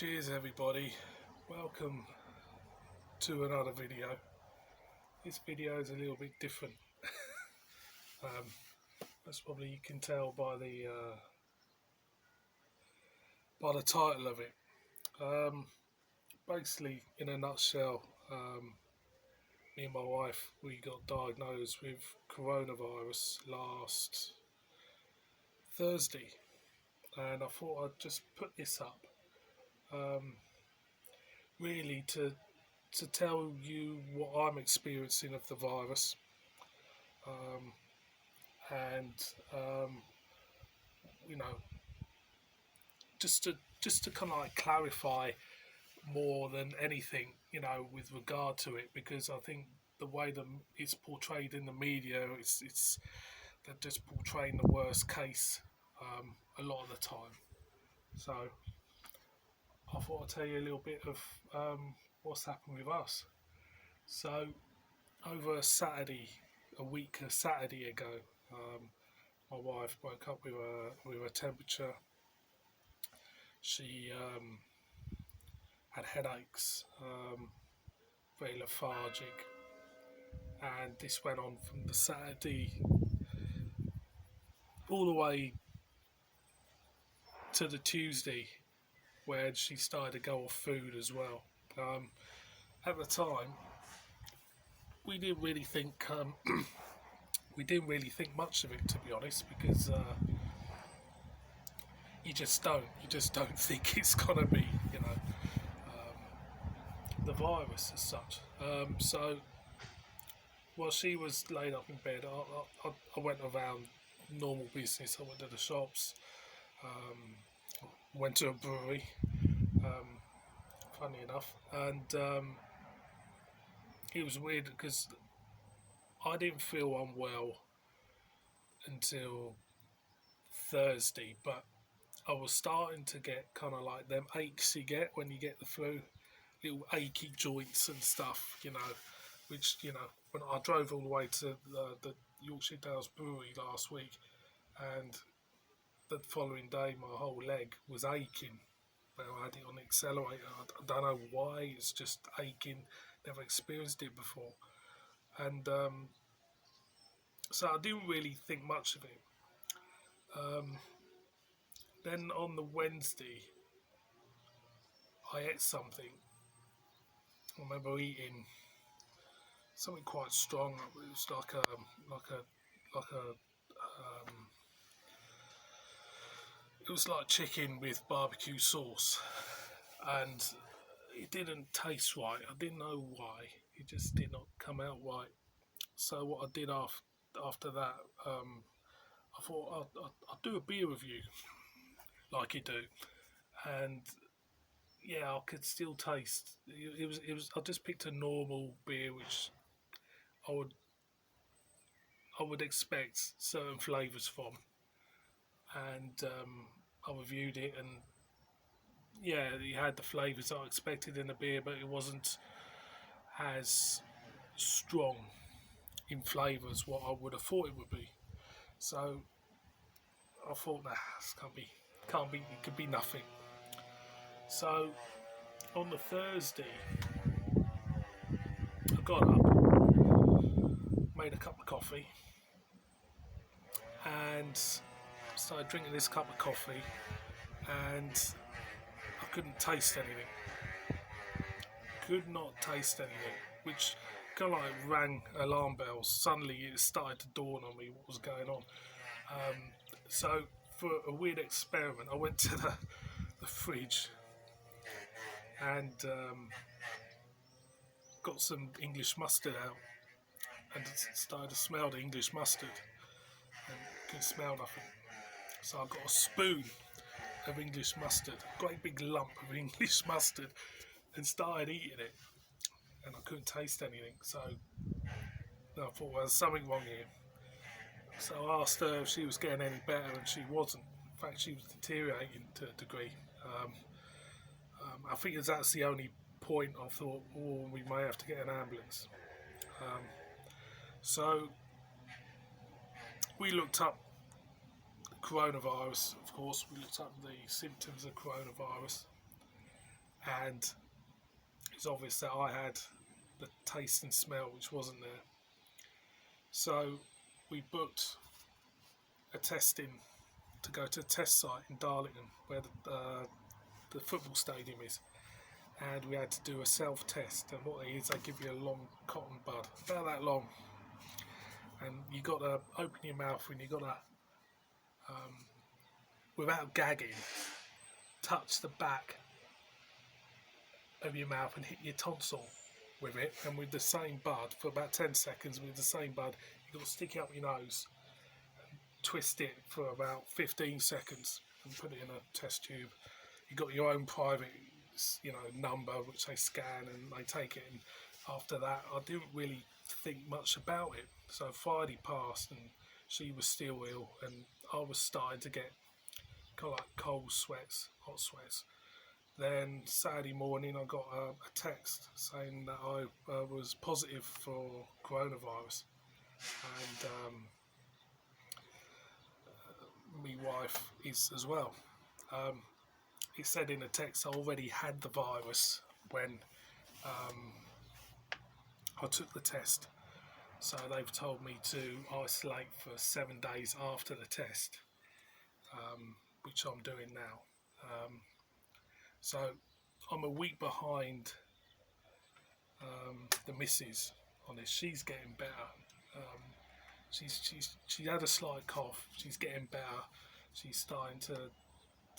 Cheers everybody, welcome to another video. This video is a little bit different. That's probably you can tell by the title of it. Basically, in a nutshell, me and my wife, we got diagnosed with coronavirus last Thursday, and I thought I'd just put this up really to tell you what I'm experiencing of the virus, and you know, just to kind of like clarify more than anything, you know, with regard to it, because I think the way that it's portrayed in the media, it's they're just portraying the worst case a lot of the time. So I thought I'd tell you a little bit of what's happened with us. So over a Saturday ago, my wife woke up with a temperature. She had headaches, very lethargic, and this went on from the Saturday all the way to the Tuesday, where she started to go off food as well. At the time, we didn't really think much of it, to be honest, because you just don't think it's gonna be, you know, the virus as such. So while she was laid up in bed, I went around normal business. I went to the shops, went to a brewery, funny enough, and it was weird because I didn't feel unwell until Thursday, but I was starting to get kind of like them aches you get when you get the flu, little achy joints and stuff, you know, which, you know, when I drove all the way to the Yorkshire Dales Brewery last week, and the following day my whole leg was aching. I had it on the accelerator. I don't know why, it's just aching. Never experienced it before, and so I didn't really think much of it. Then on the Wednesday, I ate something. I remember eating something quite strong. It was it was like chicken with barbecue sauce, and it didn't taste right. I didn't know why. It just did not come out right. So what I did after that, I thought I'll do a beer review like you do, and yeah, I could still taste. It was. I just picked a normal beer, which I would expect certain flavours from, and I reviewed it, and yeah, it had the flavours I expected in a beer, but it wasn't as strong in flavours what I would have thought it would be. So I thought, nah, this can't be, it could be nothing. So on the Thursday, I got up, made a cup of coffee, and started drinking this cup of coffee, and I couldn't taste anything. Could not taste anything, which kind of like rang alarm bells. Suddenly it started to dawn on me what was going on. So for a weird experiment, I went to the fridge and got some English mustard out, and started to smell the English mustard, and couldn't smell nothing. So I got a spoon of English mustard, a great big lump of English mustard, and started eating it, and I couldn't taste anything. So I thought, well, there's something wrong here. So I asked her if she was getting any better, and she wasn't. In fact, she was deteriorating to a degree. I think that's the only point I thought, oh, we may have to get an ambulance. So we looked up coronavirus, of course. We looked up the symptoms of coronavirus, and it's obvious that I had the taste and smell which wasn't there. So we booked a testing to go to a test site in Darlington where the football stadium is, and we had to do a self-test. And what it is, they give you a long cotton bud, about that long, and you got to open your mouth and you got to, without gagging, touch the back of your mouth and hit your tonsil with it, and with the same bud for about 10 seconds. With the same bud, you got to stick it up your nose, twist it for about 15 seconds, and put it in a test tube. You got your own private, number which they scan and they take it. And after that, I didn't really think much about it. So Friday passed, and she was still ill, and I was starting to get kind of like cold sweats, hot sweats. Then Saturday morning, I got a text saying that I was positive for coronavirus, and my wife is as well. It said in the text I already had the virus when I took the test, so they've told me to isolate for 7 days after the test, which I'm doing now. So I'm a week behind the missus on this. She's getting better. She had a slight cough. She's getting better. She's starting to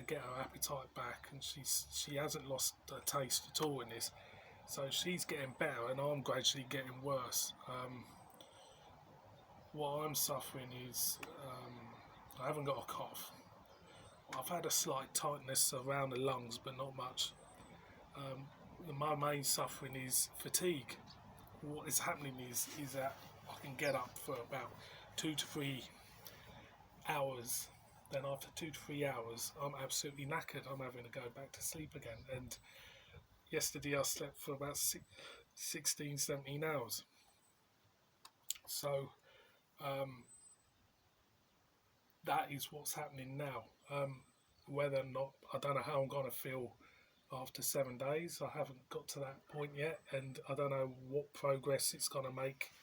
get her appetite back, and she hasn't lost her taste at all in this. So she's getting better, and I'm gradually getting worse. What I'm suffering is I haven't got a cough. I've had a slight tightness around the lungs, but not much. My main suffering is fatigue. What is happening is that I can get up for about 2 to 3 hours. Then after 2 to 3 hours, I'm absolutely knackered. I'm having to go back to sleep again. And yesterday I slept for about 16, 17 hours. So that is what's happening now. Whether or not, I don't know how I'm going to feel after 7 days. I haven't got to that point yet, and I don't know what progress it's going to make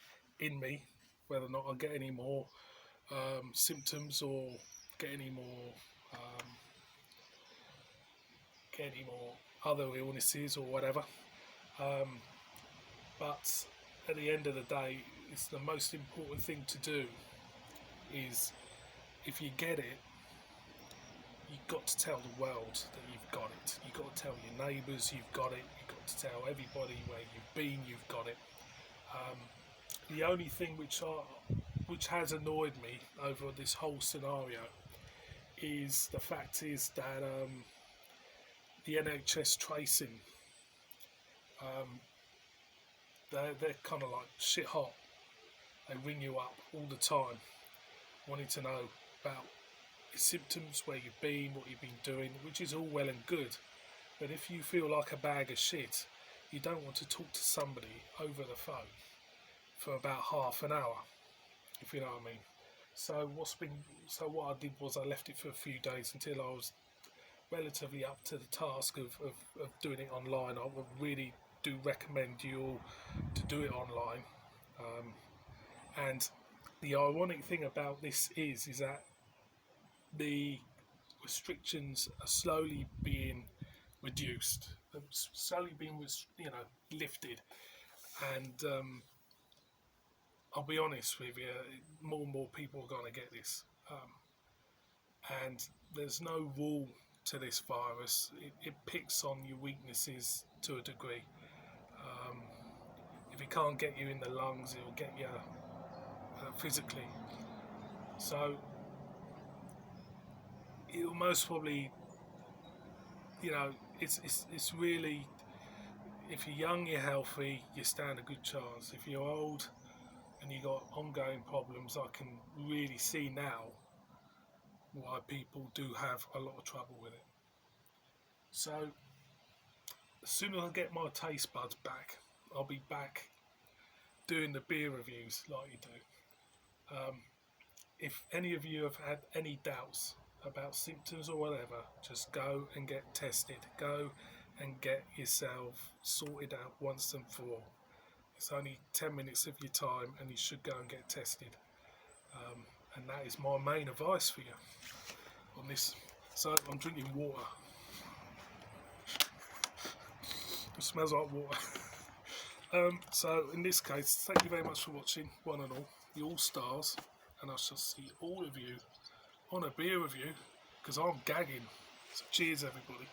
in me, whether or not I'll get any more symptoms or get any more other illnesses or whatever. But at the end of the day, it's the most important thing to do is, if you get it, you've got to tell the world that you've got it. You've got to tell your neighbours you've got it. You've got to tell everybody where you've been you've got it. The only thing which has annoyed me over this whole scenario is the fact is that the NHS tracing, they're kind of like shit hot. They ring you up all the time wanting to know about your symptoms, where you've been, what you've been doing, which is all well and good. But if you feel like a bag of shit, you don't want to talk to somebody over the phone for about half an hour, if you know what I mean. So what I did was I left it for a few days until I was relatively up to the task of doing it online. I would really do recommend you all to do it online. And the ironic thing about this is that the restrictions are slowly being reduced, slowly being lifted, and I'll be honest with you, more and more people are going to get this, and there's no rule to this virus. It picks on your weaknesses to a degree. If it can't get you in the lungs, it'll get you physically. So it'll most probably, it's really, if you're young, you're healthy, you stand a good chance. If you're old and you got ongoing problems, I can really see now why people do have a lot of trouble with it. So as soon as I get my taste buds back, I'll be back doing the beer reviews like you do. If any of you have had any doubts about symptoms or whatever, just go and get tested. Go and get yourself sorted out once and for all. It's only 10 minutes of your time, and you should go and get tested. And that is my main advice for you on this. So I'm drinking water. It smells like water. So in this case, thank you very much for watching, one and all. You all stars, and I shall see all of you on a beer review, because I'm gagging. So cheers, everybody.